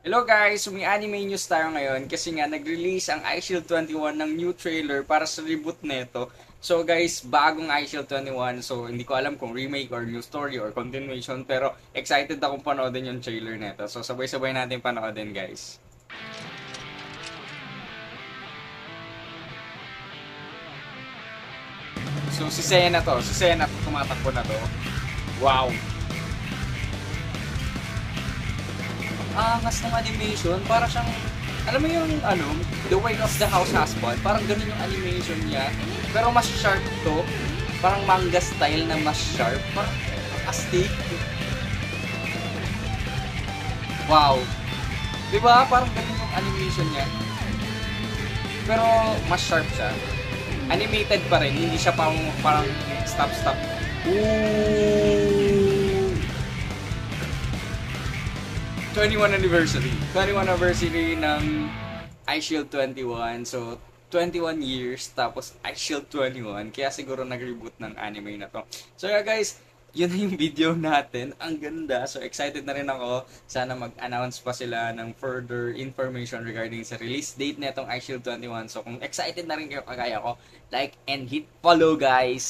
Hello guys! So may anime news tayo ngayon kasi nga nag-release ang iShield 21 ng new trailer para sa reboot neto. So guys, bagong iShield 21. So hindi ko alam kung remake or new story or continuation pero excited akong panoodin yung trailer neto. So sabay-sabay natin panoodin guys. So si Sena to, tumatakbo na to. Wow! Angas ng animation, para siyang, alam mo yung, The Way of the House Husband, parang ganun yung animation niya, pero mas sharp to, parang manga style na mas sharp, parang astig. Wow! Diba? Parang ganun yung animation niya, pero mas sharp siya. Animated pa rin, hindi siya parang stop. Ooh! 21 anniversary ng iShield 21. So, 21 years, tapos iShield 21. Kaya siguro nag-reboot ng anime na to. So, yeah guys, yun na yung video natin. Ang ganda. So, excited na rin ako. Sana mag-announce pa sila ng further information regarding sa release date na itong iShield 21. So, kung excited na rin kayo kagaya ko, like and hit follow guys!